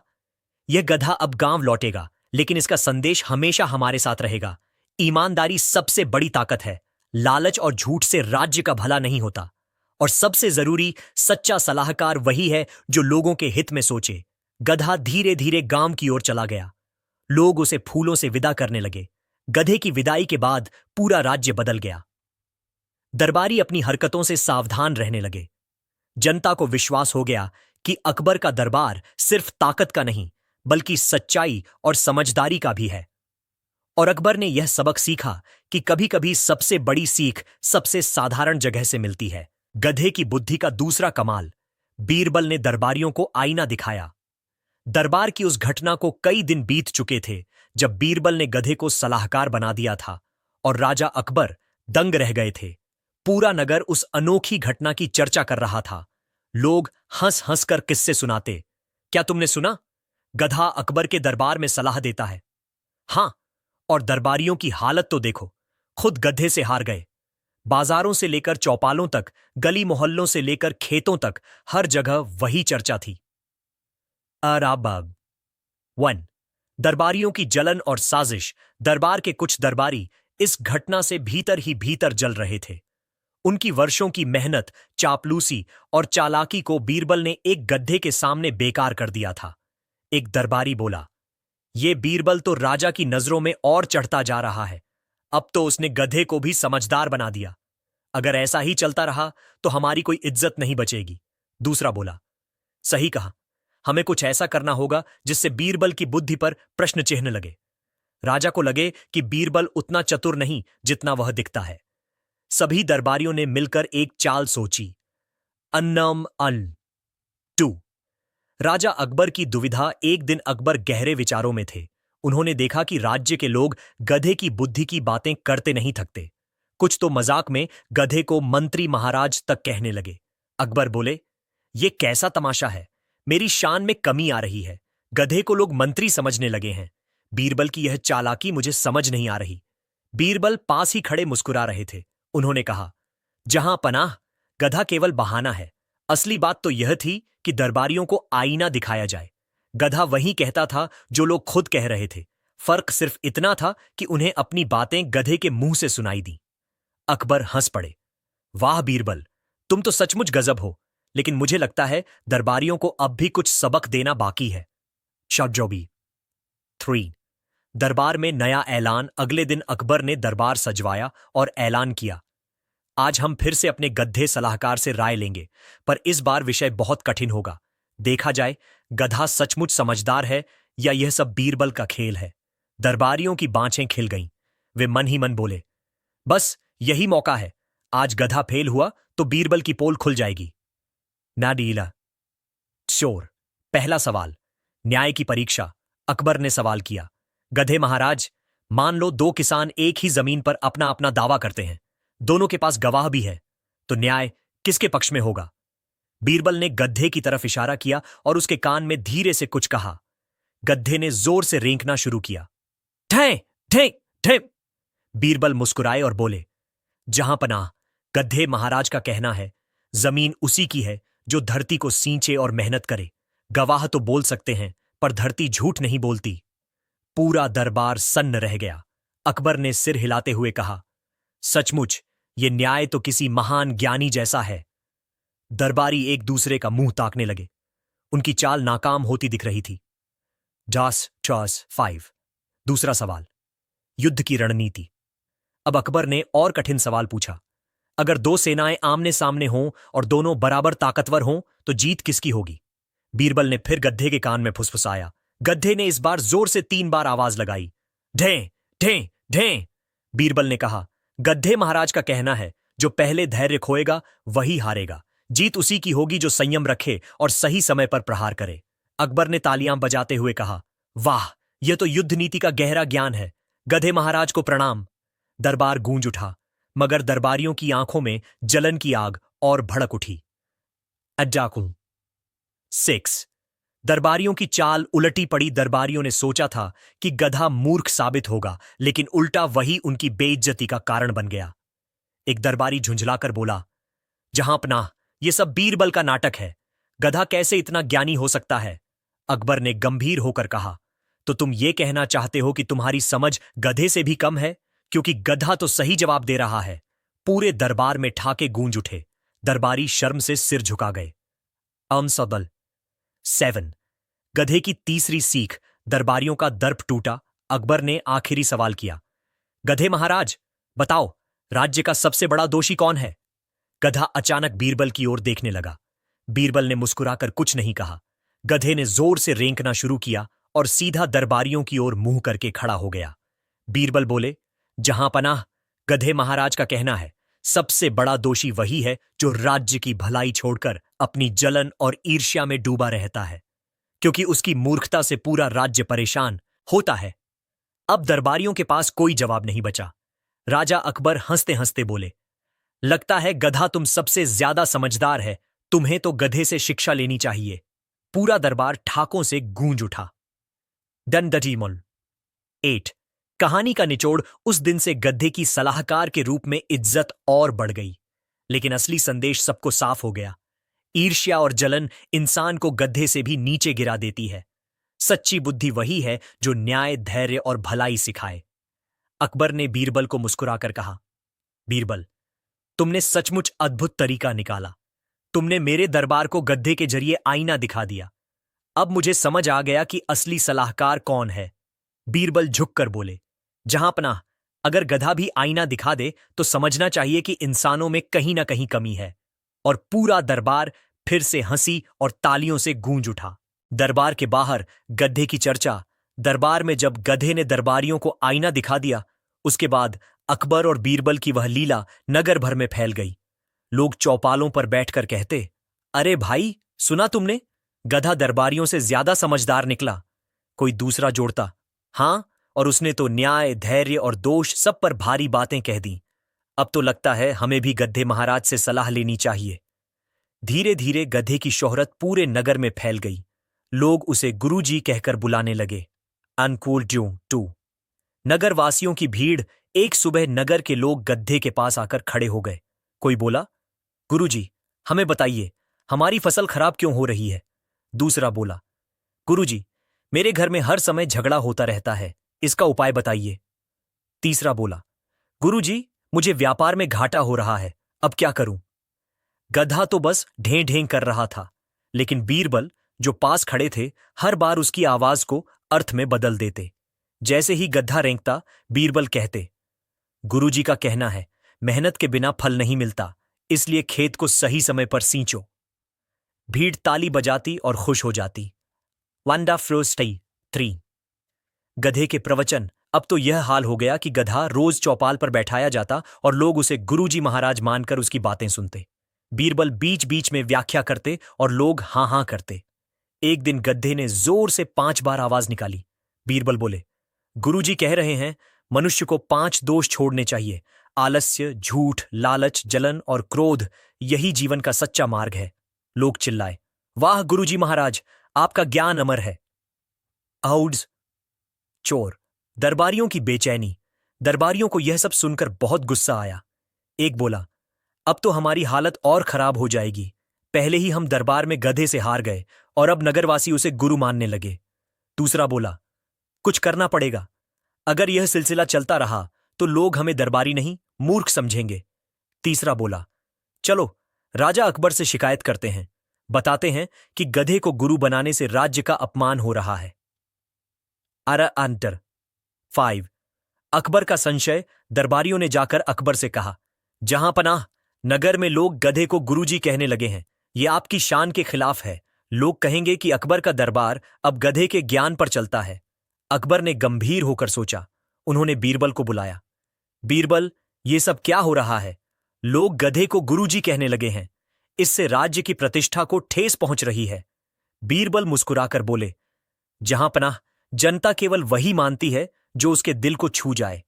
Speaker 1: यह गधा अब गांव लौटेगा, लेकिन इसका संदेश हमेशा हमारे साथ रहेगा। ईमानदारी सबसे बड़ी ताकत है। लालच और झूठ से राज्य का भला नहीं होता। और सबसे जरूरी, सच्चा सलाहकार वही है जो लोगों के हित में सोचे। गधा धीरे धीरे गांव की ओर चला गया। लोग उसे फूलों से विदा करने लगे। गधे की विदाई के बाद पूरा राज्य बदल गया। दरबारी अपनी हरकतों से सावधान रहने लगे। जनता को विश्वास हो गया कि अकबर का दरबार सिर्फ ताकत का नहीं बल्कि सच्चाई और समझदारी का भी है। और अकबर ने यह सबक सीखा कि कभी कभी सबसे बड़ी सीख सबसे साधारण जगह से मिलती है। गधे की बुद्धि का दूसरा कमाल, बीरबल ने दरबारियों को आईना दिखाया। दरबार की उस घटना को कई दिन बीत चुके थे जब बीरबल ने गधे को सलाहकार बना दिया था और राजा अकबर दंग रह गए थे। पूरा नगर उस अनोखी घटना की चर्चा कर रहा था। लोग हंस हंस कर किस्से सुनाते। क्या तुमने सुना? गधा अकबर के दरबार में सलाह देता है। हां, और दरबारियों की हालत तो देखो, खुद गधे से हार गए। बाजारों से लेकर चौपालों तक, गली मोहल्लों से लेकर खेतों तक, हर जगह वही चर्चा थी। अराबाब 1। दरबारियों की जलन और साजिश। दरबार के कुछ दरबारी इस घटना से भीतर ही भीतर जल रहे थे। उनकी वर्षों की मेहनत, चापलूसी और चालाकी को बीरबल ने एक गधे के सामने बेकार कर दिया था। एक दरबारी बोला, ये बीरबल तो राजा की नजरों में और चढ़ता जा रहा है। अब तो उसने गधे को भी समझदार बना दिया। अगर ऐसा ही चलता रहा तो हमारी कोई इज्जत नहीं बचेगी। दूसरा बोला, सही कहा, हमें कुछ ऐसा करना होगा जिससे बीरबल की बुद्धि पर प्रश्न चिन्ह लगे। राजा को लगे कि बीरबल उतना चतुर नहीं जितना वह दिखता है। सभी दरबारियों ने मिलकर एक चाल सोची। अन्नम अन 2। राजा अकबर की दुविधा। एक दिन अकबर गहरे विचारों में थे। उन्होंने देखा कि राज्य के लोग गधे की बुद्धि की बातें करते नहीं थकते। कुछ तो मजाक में गधे को मंत्री महाराज तक कहने लगे। अकबर बोले, ये कैसा तमाशा है? मेरी शान में कमी आ रही है। गधे को लोग मंत्री समझने लगे हैं। बीरबल की यह चालाकी मुझे समझ नहीं आ रही। बीरबल पास ही खड़े मुस्कुरा रहे थे। उन्होंने कहा, जहां पनाह, गधा केवल बहाना है। असली बात तो यह थी कि दरबारियों को आईना दिखाया जाए। गधा वही कहता था जो लोग खुद कह रहे थे। फर्क सिर्फ इतना था कि उन्हें अपनी बातें गधे के मुंह से सुनाई दी। अकबर हंस पड़े। वाह बीरबल, तुम तो सचमुच गजब हो, लेकिन मुझे लगता है दरबारियों को अब भी कुछ सबक देना बाकी है। शब्जोबी 3। दरबार में नया ऐलान। अगले दिन अकबर ने दरबार सजवाया और ऐलान किया, आज हम फिर से अपने गधे सलाहकार से राय लेंगे, पर इस बार विषय बहुत कठिन होगा। देखा जाए गधा सचमुच समझदार है या यह सब बीरबल का खेल है। दरबारियों की बाँछें खिल गईं। वे मन ही मन बोले, बस यही मौका है। आज गधा फेल हुआ तो बीरबल की पोल खुल जाएगी। नाडीला शोर। पहला सवाल, न्याय की परीक्षा। अकबर ने सवाल किया, गधे महाराज, मान लो दो किसान एक ही जमीन पर अपना अपना दावा करते हैं। दोनों के पास गवाह भी है, तो न्याय किसके पक्ष में होगा? बीरबल ने गधे की तरफ इशारा किया और उसके कान में धीरे से कुछ कहा। गधे ने जोर से रेंकना शुरू किया। ठे ठे ठे। बीरबल मुस्कुराए और बोले, जहां पनाह, गधे महाराज का कहना है, जमीन उसी की है जो धरती को सींचे और मेहनत करे। गवाह तो बोल सकते हैं, पर धरती झूठ नहीं बोलती। पूरा दरबार सन्न रह गया। अकबर ने सिर हिलाते हुए कहा, सचमुच ये न्याय तो किसी महान ज्ञानी जैसा है। दरबारी एक दूसरे का मुंह ताकने लगे। उनकी चाल नाकाम होती दिख रही थी। डास चॉस 5। दूसरा सवाल, युद्ध की रणनीति। अब अकबर ने और कठिन सवाल पूछा, अगर दो सेनाएं आमने सामने हों और दोनों बराबर ताकतवर हों तो जीत किसकी होगी? बीरबल ने फिर गधे के कान में फुसफुसाया। गधे ने इस बार जोर से 3 बार आवाज लगाई। ढें ढें ढें। बीरबल ने कहा, गधे महाराज का कहना है, जो पहले धैर्य खोएगा वही हारेगा। जीत उसी की होगी जो संयम रखे और सही समय पर प्रहार करे। अकबर ने तालियां बजाते हुए कहा, वाह, यह तो युद्ध नीति का गहरा ज्ञान है। गधे महाराज को प्रणाम। दरबार गूंज उठा, मगर दरबारियों की आंखों में जलन की आग और भड़क उठी। अड्डाकुं 6। दरबारियों की चाल उलटी पड़ी। दरबारियों ने सोचा था कि गधा मूर्ख साबित होगा, लेकिन उल्टा वही उनकी बेइज्जती का कारण बन गया। एक दरबारी झुंझलाकर बोला, जहां पनाह, यह सब बीरबल का नाटक है। गधा कैसे इतना ज्ञानी हो सकता है? अकबर ने गंभीर होकर कहा, तो तुम ये कहना चाहते हो कि तुम्हारी समझ गधे से भी कम है? क्योंकि गधा तो सही जवाब दे रहा है। पूरे दरबार में ठाके गूंज उठे। दरबारी शर्म से सिर झुका गए। अमसबल 7। गधे की तीसरी सीख। दरबारियों का दर्प टूटा। अकबर ने आखिरी सवाल किया, गधे महाराज, बताओ, राज्य का सबसे बड़ा दोषी कौन है? गधा अचानक बीरबल की ओर देखने लगा। बीरबल ने मुस्कुराकर कुछ नहीं कहा। गधे ने जोर से रेंकना शुरू किया और सीधा दरबारियों की ओर मुंह करके खड़ा हो गया। बीरबल बोले, जहां पनाह, गधे महाराज का कहना है, सबसे बड़ा दोषी वही है जो राज्य की भलाई छोड़कर अपनी जलन और ईर्ष्या में डूबा रहता है, क्योंकि उसकी मूर्खता से पूरा राज्य परेशान होता है। अब दरबारियों के पास कोई जवाब नहीं बचा। राजा अकबर हंसते हंसते बोले, लगता है गधा तुम सबसे ज्यादा समझदार है, तुम्हें तो गधे से शिक्षा लेनी चाहिए। पूरा दरबार ठाकों से गूंज उठा। डंडजीमोल 8। कहानी का निचोड़ उस दिन से गधे की सलाहकार के रूप में इज्जत और बढ़ गई, लेकिन असली संदेश सबको साफ हो गया। ईर्ष्या और जलन इंसान को गधे से भी नीचे गिरा देती है। सच्ची बुद्धि वही है जो न्याय, धैर्य और भलाई सिखाए। अकबर ने बीरबल को मुस्कुराकर कहा, बीरबल, तुमने सचमुच अद्भुत तरीका निकाला। तुमने मेरे दरबार को गधे के जरिए आईना दिखा दिया। अब मुझे समझ आ गया कि असली सलाहकार कौन है। बीरबल झुककर बोले, जहांपनाह, अगर गधा भी आईना दिखा दे तो समझना चाहिए कि इंसानों में कहीं ना कहीं कमी है। और पूरा दरबार फिर से हंसी और तालियों से गूंज उठा। दरबार के बाहर गधे की चर्चा। दरबार में जब गधे ने दरबारियों को आईना दिखा दिया, उसके बाद अकबर और बीरबल की वह लीला नगर भर में फैल गई। लोग चौपालों पर बैठकर कहते, अरे भाई, सुना तुमने? गधा दरबारियों से ज्यादा समझदार निकला। कोई दूसरा जोड़ता, हां, और उसने तो न्याय, धैर्य और दोष सब पर भारी बातें कह दी। अब तो लगता है हमें भी गधे महाराज से सलाह लेनी चाहिए। धीरे धीरे गधे की शोहरत पूरे नगर में फैल गई। लोग उसे गुरुजी कहकर बुलाने लगे। Uncool due 2। नगरवासियों की भीड़। एक सुबह नगर के लोग गधे के पास आकर खड़े हो गए। कोई बोला, गुरुजी, हमें बताइए, हमारी फसल खराब क्यों हो रही है? दूसरा बोला, गुरुजी, मेरे घर में हर समय झगड़ा होता रहता है, इसका उपाय बताइए। तीसरा बोला, गुरुजी, मुझे व्यापार में घाटा हो रहा है, अब क्या करूं? गधा तो बस ढें ढें कर रहा था, लेकिन बीरबल, जो पास खड़े थे, हर बार उसकी आवाज को अर्थ में बदल देते। जैसे ही गधा रेंकता, बीरबल कहते, गुरुजी का कहना है, मेहनत के बिना फल नहीं मिलता, इसलिए खेत को सही समय पर सींचो। भीड़ ताली बजाती और खुश हो जाती। वांडा फ्रोस्टई 3। गधे के प्रवचन। अब तो यह हाल हो गया कि गधा रोज चौपाल पर बैठाया जाता और लोग उसे गुरुजी महाराज मानकर उसकी बातें सुनते। बीरबल बीच बीच में व्याख्या करते और लोग हां हां करते। एक दिन गधे ने जोर से 5 बार आवाज निकाली। बीरबल बोले, गुरुजी कह रहे हैं, मनुष्य को 5 दोष छोड़ने चाहिए। आलस्य, झूठ, लालच, जलन और क्रोध, यही जीवन का सच्चा मार्ग है। लोग चिल्लाए, वाह गुरुजी महाराज, आपका ज्ञान अमर है। आउड्स चोर। दरबारियों की बेचैनी। दरबारियों को यह सब सुनकर बहुत गुस्सा आया। एक बोला, अब तो हमारी हालत और खराब हो जाएगी। पहले ही हम दरबार में गधे से हार गए और अब नगरवासी उसे गुरु मानने लगे। दूसरा बोला, कुछ करना पड़ेगा। अगर यह सिलसिला चलता रहा तो लोग हमें दरबारी नहीं, मूर्ख समझेंगे। तीसरा बोला, चलो राजा अकबर से शिकायत करते हैं, बताते हैं कि गधे को गुरु बनाने से राज्य का अपमान हो रहा है। अंतर 5। अकबर का संशय। दरबारियों ने जाकर अकबर से कहा, जहां पनाह, नगर में लोग गधे को गुरुजी कहने लगे हैं। यह आपकी शान के खिलाफ है। लोग कहेंगे कि अकबर का दरबार अब गधे के ज्ञान पर चलता है। अकबर ने गंभीर होकर सोचा। उन्होंने बीरबल को बुलाया। बीरबल, ये सब क्या हो रहा है? लोग गधे को गुरुजी कहने लगे हैं। इससे राज्य की प्रतिष्ठा को ठेस पहुंच रही है। बीरबल मुस्कुराकर बोले, जहां पनाह, जनता केवल वही मानती है जो उसके दिल को छू जाए।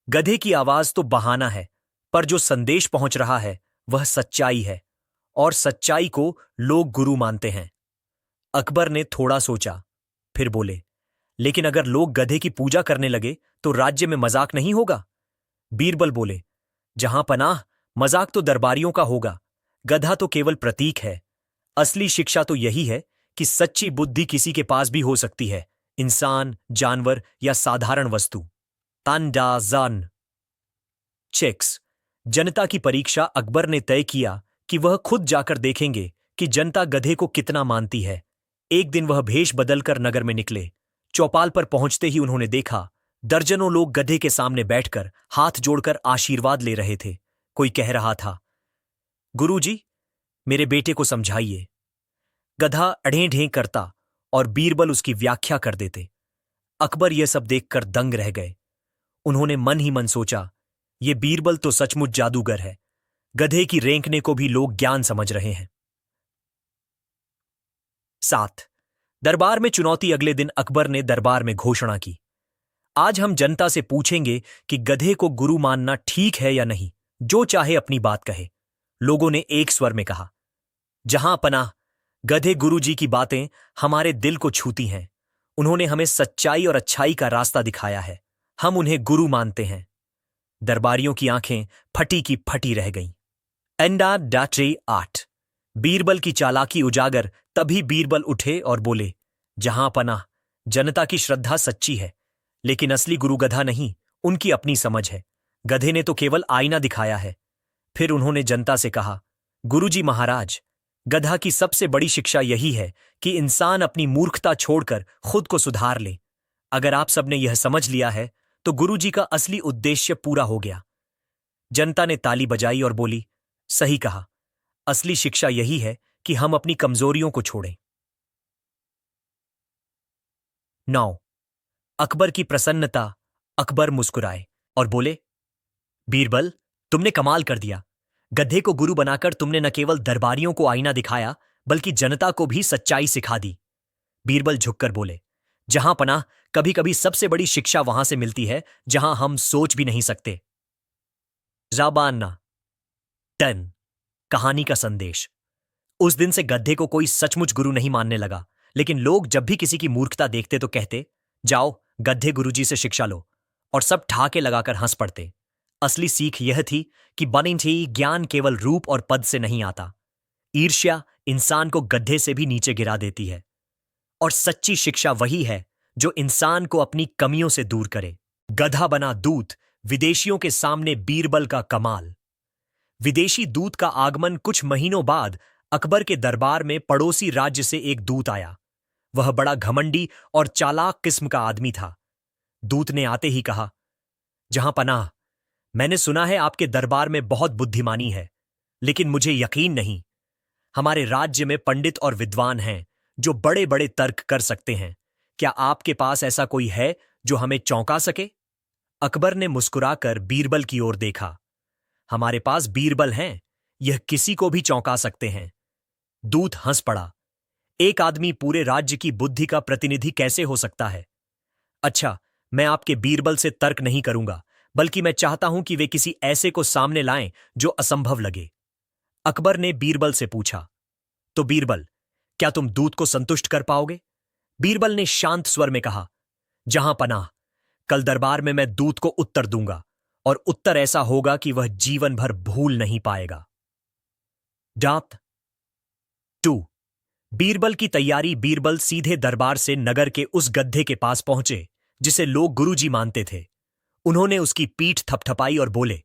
Speaker 1: गधे की आवाज तो बहाना है, पर जो संदेश पहुंच रहा है वह सच्चाई है, और सच्चाई को लोग गुरु मानते हैं। अकबर ने थोड़ा सोचा, फिर बोले, लेकिन अगर लोग गधे की पूजा करने लगे तो राज्य में मजाक नहीं होगा? बीरबल बोले, जहां पनाह, मजाक तो दरबारियों का होगा। गधा तो केवल प्रतीक है। असली शिक्षा तो यही है कि सच्ची बुद्धि किसी के पास भी हो सकती है, इंसान, जानवर या साधारण वस्तु। तांडाजान चेक्स। जनता की परीक्षा। अकबर ने तय किया कि वह खुद जाकर देखेंगे कि जनता गधे को कितना मानती है। एक दिन वह भेष बदलकर नगर में निकले। चौपाल पर पहुंचते ही उन्होंने देखा दर्जनों लोग गधे के सामने बैठकर हाथ जोड़कर आशीर्वाद ले रहे थे। कोई कह रहा था, गुरुजी, मेरे बेटे को समझाइए। गधा अढ़ें ढें करता और बीरबल उसकी व्याख्या कर देते। अकबर यह सब देखकर दंग रह गए। उन्होंने मन ही मन सोचा, ये बीरबल तो सचमुच जादूगर है। गधे की रेंकने को भी लोग ज्ञान समझ रहे हैं। 7 दरबार में चुनौती। अगले दिन अकबर ने दरबार में घोषणा की, आज हम जनता से पूछेंगे कि गधे को गुरु मानना ठीक है या नहीं। जो चाहे अपनी बात कहे। लोगों ने एक स्वर में कहा, जहां पनाह, गधे गुरुजी की बातें हमारे दिल को छूती हैं। उन्होंने हमें सच्चाई और अच्छाई का रास्ता दिखाया है। हम उन्हें गुरु मानते हैं। दरबारियों की आंखें फटी की फटी रह गईं। एंडा डाटे 8 बीरबल की चालाकी उजागर। तभी बीरबल उठे और बोले, जहां पनाह, जनता की श्रद्धा सच्ची है, लेकिन असली गुरु गधा नहीं, उनकी अपनी समझ है। गधे ने तो केवल आईना दिखाया है। फिर उन्होंने जनता से कहा, गुरुजी महाराज, गधा की सबसे बड़ी शिक्षा यही है कि इंसान अपनी मूर्खता छोड़कर खुद को सुधार ले। अगर आप सबने यह समझ लिया है तो गुरुजी का असली उद्देश्य पूरा हो गया। जनता ने ताली बजाई और बोली, सही कहा, असली शिक्षा यही है कि हम अपनी कमजोरियों को छोड़ें। 9 अकबर की प्रसन्नता। अकबर मुस्कुराए और बोले, बीरबल, तुमने कमाल कर दिया। गधे को गुरु बनाकर तुमने न केवल दरबारियों को आईना दिखाया, बल्कि जनता को भी सच्चाई सिखा दी। बीरबल झुककर बोले, जहां पनाह, कभी कभी सबसे बड़ी शिक्षा वहां से मिलती है जहां हम सोच भी नहीं सकते। जाबाना 10 कहानी का संदेश। उस दिन से गधे को कोई सचमुच गुरु नहीं मानने लगा, लेकिन लोग जब भी किसी की मूर्खता देखते तो कहते, जाओ गधे गुरुजी से शिक्षा लो, और सब ठहाके लगाकर हंस पड़ते। असली सीख यह थी कि बनिंठी ज्ञान केवल रूप और पद से नहीं आता। ईर्ष्या इंसान को गधे से भी नीचे गिरा देती है, और सच्ची शिक्षा वही है जो इंसान को अपनी कमियों से दूर करे। गधा बना दूत। विदेशियों के सामने बीरबल का कमाल। विदेशी दूत का आगमन कुछ महीनों बाद अकबर के दरबार में पड़ोसी राज्य से एक दूत आया। वह बड़ा घमंडी और चालाक किस्म का आदमी था। दूत ने आते ही कहा, जहां पनाह, मैंने सुना है आपके दरबार में बहुत बुद्धिमानी है, लेकिन मुझे यकीन नहीं। हमारे राज्य में पंडित और विद्वान हैं जो बड़े बड़े तर्क कर सकते हैं। क्या आपके पास ऐसा कोई है जो हमें चौंका सके? अकबर ने मुस्कुराकर बीरबल की ओर देखा। हमारे पास बीरबल हैं, यह किसी को भी चौंका सकते हैं। दूत हंस पड़ा। एक आदमी पूरे राज्य की बुद्धि का प्रतिनिधि कैसे हो सकता है? अच्छा, मैं आपके बीरबल से तर्क नहीं करूंगा, बल्कि मैं चाहता हूं कि वे किसी ऐसे को सामने लाएं जो असंभव लगे। अकबर ने बीरबल से पूछा, तो बीरबल, क्या तुम दूत को संतुष्ट कर पाओगे? बीरबल ने शांत स्वर में कहा, जहां पनाह, कल दरबार में मैं दूत को उत्तर दूंगा, और उत्तर ऐसा होगा कि वह जीवन भर भूल नहीं पाएगा। डात 2 बीरबल की तैयारी। बीरबल सीधे दरबार से नगर के उस गड्ढे के पास पहुंचे जिसे लोग गुरुजी मानते थे। उन्होंने उसकी पीठ थपथपाई और बोले,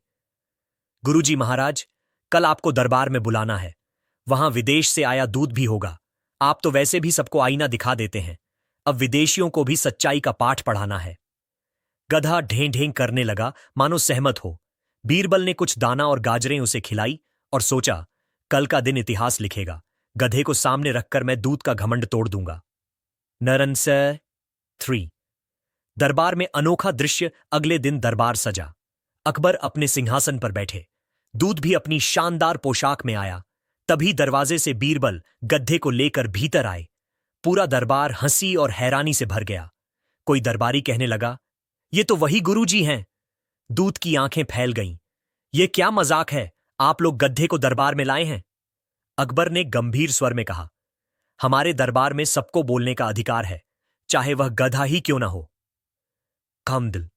Speaker 1: गुरुजी महाराज, कल आपको दरबार में बुलाना है। वहां विदेश से आया दूत भी होगा। आप तो वैसे भी सबको आईना दिखा देते हैं, अब विदेशियों को भी सच्चाई का पाठ पढ़ाना है। गधा ढें ढें करने लगा मानो सहमत हो। बीरबल ने कुछ दाना और गाजरें उसे खिलाई और सोचा, कल का दिन इतिहास लिखेगा। गधे को सामने रखकर मैं दूत का घमंड तोड़ दूंगा। नरनसर 3 दरबार में अनोखा दृश्य। अगले दिन दरबार सजा। अकबर अपने सिंहासन पर बैठे। दूत भी अपनी शानदार पोशाक में आया। तभी दरवाजे से बीरबल गधे को लेकर भीतर आए। पूरा दरबार हंसी और हैरानी से भर गया। कोई दरबारी कहने लगा, ये तो वही गुरुजी हैं। दूत की आंखें फैल गईं। ये क्या मजाक है? आप लोग गधे को दरबार में लाए हैं? अकबर ने गंभीर स्वर में कहा, हमारे दरबार में सबको बोलने का अधिकार है, चाहे वह गधा ही क्यों ना हो। कामदिल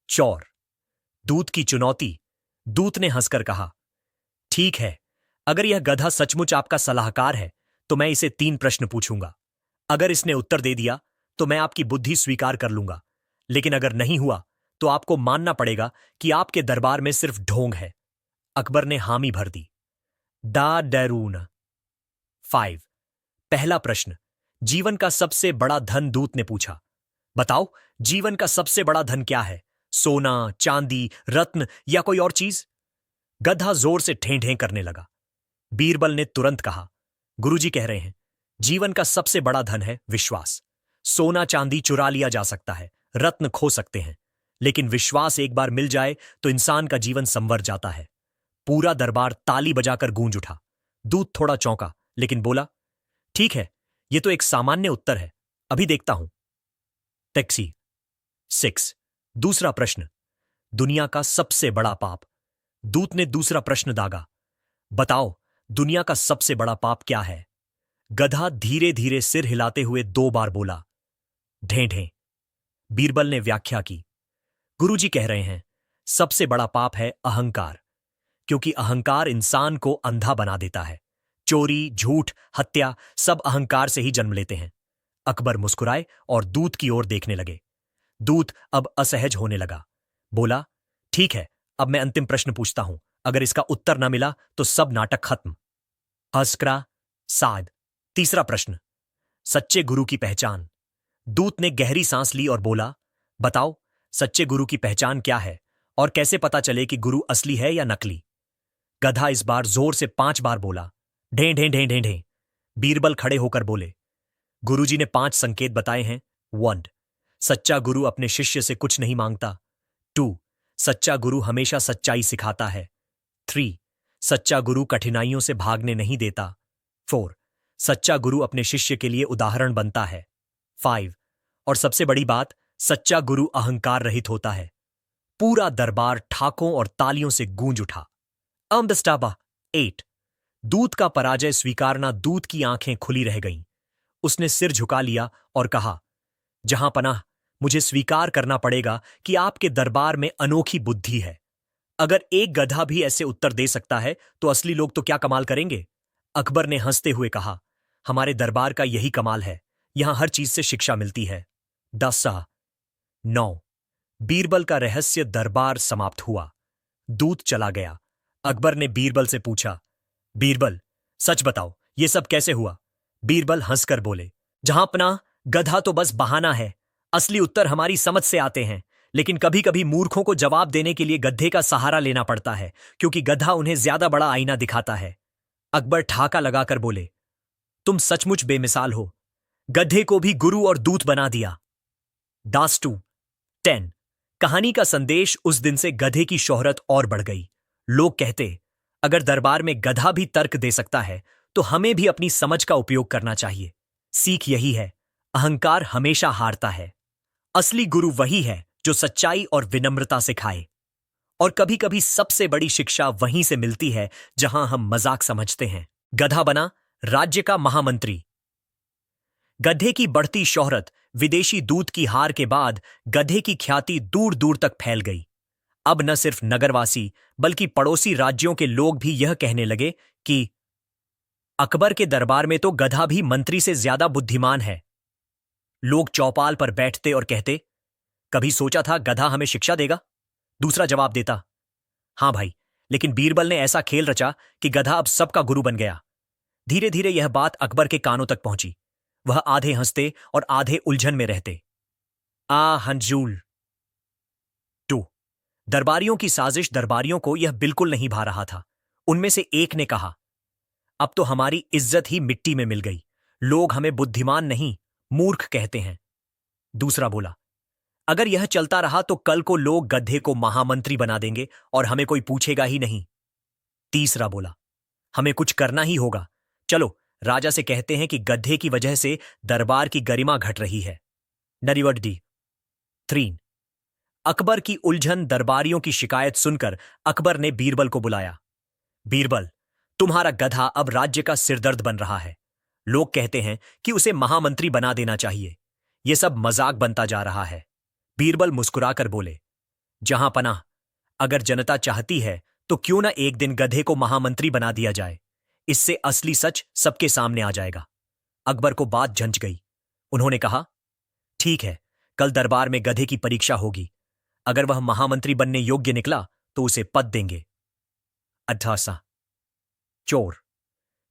Speaker 1: चौर दूत की चुनौती। दूत ने हंसकर कहा, ठीक है, अगर यह गधा सचमुच आपका सलाहकार है तो मैं इसे 3 प्रश्न पूछूंगा। अगर इसने उत्तर दे दिया तो मैं आपकी बुद्धि स्वीकार कर लूंगा, लेकिन अगर नहीं हुआ तो आपको मानना पड़ेगा कि आपके दरबार में सिर्फ ढोंग है। अकबर ने हामी भर दी। दा डैरून 5 पहला प्रश्न, जीवन का सबसे बड़ा धन। दूत ने पूछा, बताओ, जीवन का सबसे बड़ा धन क्या है? सोना, चांदी, रत्न या कोई और चीज? गधा जोर से ठें ठें करने लगा। बीरबल ने तुरंत कहा, गुरुजी कह रहे हैं, जीवन का सबसे बड़ा धन है विश्वास। सोना चांदी चुरा लिया जा सकता है, रत्न खो सकते हैं, लेकिन विश्वास एक बार मिल जाए तो इंसान का जीवन संवर जाता है। पूरा दरबार ताली बजाकर गूंज उठा। दूत थोड़ा चौंका, लेकिन बोला, ठीक है, यह तो एक सामान्य उत्तर है, अभी देखता हूं। टैक्सी 6। दूसरा प्रश्न, दुनिया का सबसे बड़ा पाप। दूत ने दूसरा प्रश्न दागा, बताओ, दुनिया का सबसे बड़ा पाप क्या है? गधा धीरे धीरे सिर हिलाते हुए 2 बार बोला, ढें ढें। बीरबल ने व्याख्या की, गुरुजी कह रहे हैं, सबसे बड़ा पाप है अहंकार, क्योंकि अहंकार इंसान को अंधा बना देता है। चोरी, झूठ, हत्या सब अहंकार से ही जन्म लेते हैं। अकबर मुस्कुराए और दूत की ओर देखने लगे। दूत अब असहज होने लगा। बोला, ठीक है, अब मैं अंतिम प्रश्न पूछता हूं, अगर इसका उत्तर न मिला तो सब नाटक खत्म। अस्करा साद। तीसरा प्रश्न, सच्चे गुरु की पहचान। दूत ने गहरी सांस ली और बोला, बताओ, सच्चे गुरु की पहचान क्या है और कैसे पता चले कि गुरु असली है या नकली? गधा इस बार जोर से 5 बार बोला, ढें ढें ढें ढें ढें। बीरबल खड़े होकर बोले, गुरुजी ने 5 संकेत बताए हैं। 1, सच्चा गुरु अपने शिष्य से कुछ नहीं मांगता। 2, सच्चा गुरु हमेशा सच्चाई सिखाता है। 3, सच्चा गुरु कठिनाइयों से भागने नहीं देता। 4, सच्चा गुरु अपने शिष्य के लिए उदाहरण बनता है। 5, और सबसे बड़ी बात, सच्चा गुरु अहंकार रहित होता है। पूरा दरबार ठाकों और तालियों से गूंज उठा। अम्बस्टाबा 8। दूत का पराजय स्वीकारना। दूत की आंखें खुली रह गईं। उसने सिर झुका लिया और कहा, जहां पनाह, मुझे स्वीकार करना पड़ेगा कि आपके दरबार में अनोखी बुद्धि है। अगर एक गधा भी ऐसे उत्तर दे सकता है तो असली लोग तो क्या कमाल करेंगे? अकबर ने हंसते हुए कहा, हमारे दरबार का यही कमाल है, यहां हर चीज से शिक्षा मिलती है। 10 9। बीरबल का रहस्य दरबार समाप्त हुआ। दूत चला गया। अकबर ने बीरबल से पूछा, बीरबल, सच बताओ, ये सब कैसे हुआ? बीरबल हंसकर बोले, जहां अपना गधा तो बस बहाना है, असली उत्तर हमारी समझ से आते हैं, लेकिन कभी कभी मूर्खों को जवाब देने के लिए गधे का सहारा लेना पड़ता है, क्योंकि गधा उन्हें ज्यादा बड़ा आईना दिखाता है। अकबर ठाका लगाकर बोले, तुम सचमुच बेमिसाल हो, गधे को भी गुरु और दूत बना दिया। दास 2 10। कहानी का संदेश, उस दिन से गधे की शोहरत और बढ़ गई। लोग कहते, अगर दरबार में गधा भी तर्क दे सकता है तो हमें भी अपनी समझ का उपयोग करना चाहिए। सीख यही है, अहंकार हमेशा हारता है। असली गुरु वही है जो सच्चाई और विनम्रता सिखाए। और कभी कभी सबसे बड़ी शिक्षा वहीं से मिलती है जहां हम मजाक समझते हैं। गधा बना राज्य का महामंत्री। गधे की बढ़ती शोहरत, विदेशी दूत की हार के बाद गधे की ख्याति दूर दूर तक फैल गई। अब न सिर्फ नगरवासी बल्कि पड़ोसी राज्यों के लोग भी यह कहने लगे कि अकबर के दरबार में तो गधा भी मंत्री से ज्यादा बुद्धिमान है। लोग चौपाल पर बैठते और कहते, कभी सोचा था गधा हमें शिक्षा देगा? दूसरा जवाब देता, हां भाई, लेकिन बीरबल ने ऐसा खेल रचा कि गधा अब सबका गुरु बन गया। धीरे धीरे यह बात अकबर के कानों तक पहुंची। वह आधे हंसते और आधे उलझन में रहते। हंजूल 2। दरबारियों की साजिश। दरबारियों को यह बिल्कुल नहीं भा रहा था। उनमें से एक ने कहा, अब तो हमारी इज्जत ही मिट्टी में मिल गई। लोग हमें बुद्धिमान नहीं, मूर्ख कहते हैं। दूसरा बोला, अगर यह चलता रहा तो कल को लोग गधे को महामंत्री बना देंगे और हमें कोई पूछेगा ही नहीं। तीसरा बोला, हमें कुछ करना ही होगा। चलो, राजा से कहते हैं कि गधे की वजह से दरबार की गरिमा घट रही है। नरिवड्डी 3। अकबर की उलझन। दरबारियों की शिकायत सुनकर अकबर ने बीरबल को बुलाया। बीरबल, तुम्हारा गधा अब राज्य का सिरदर्द बन रहा है। लोग कहते हैं कि उसे महामंत्री बना देना चाहिए। यह सब मजाक बनता जा रहा है। बीरबल मुस्कुराकर बोले, जहां पनाह, अगर जनता चाहती है तो क्यों ना एक दिन गधे को महामंत्री बना दिया जाए। इससे असली सच सबके सामने आ जाएगा। अकबर को बात झंझ गई। उन्होंने कहा, ठीक है, कल दरबार में गधे की परीक्षा होगी। अगर वह महामंत्री बनने योग्य निकला तो उसे पद देंगे। 18। चोर।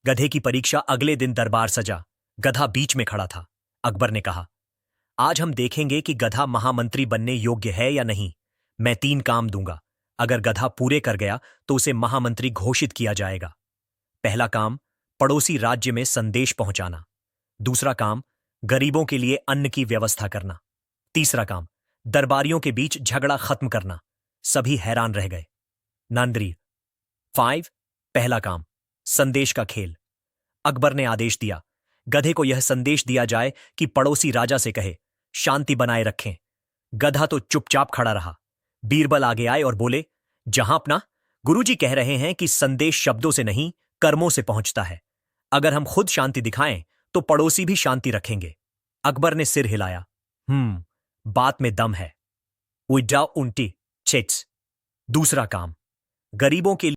Speaker 1: गधे की परीक्षा। अगले दिन दरबार सजा। गधा बीच में खड़ा था। अकबर ने कहा, आज हम देखेंगे कि गधा महामंत्री बनने योग्य है या नहीं। मैं 3 काम दूंगा। अगर गधा पूरे कर गया तो उसे महामंत्री घोषित किया जाएगा। पहला काम, पड़ोसी राज्य में संदेश पहुंचाना। दूसरा काम, गरीबों के लिए अन्न की व्यवस्था करना। तीसरा काम, दरबारियों के बीच झगड़ा खत्म करना। सभी हैरान रह गए। नंदरी 5। पहला काम, संदेश का खेल। अकबर ने आदेश दिया, गधे को यह संदेश दिया जाए कि पड़ोसी राजा से कहे, शांति बनाए रखें। गधा तो चुपचाप खड़ा रहा। बीरबल आगे आए और बोले, जहां अपना, गुरुजी कह रहे हैं कि संदेश शब्दों से नहीं, कर्मों से पहुंचता है। अगर हम खुद शांति दिखाएं तो पड़ोसी भी शांति रखेंगे। अकबर ने सिर हिलाया। बात में दम है। उइडा उंटी चिट्स। दूसरा काम, गरीबों के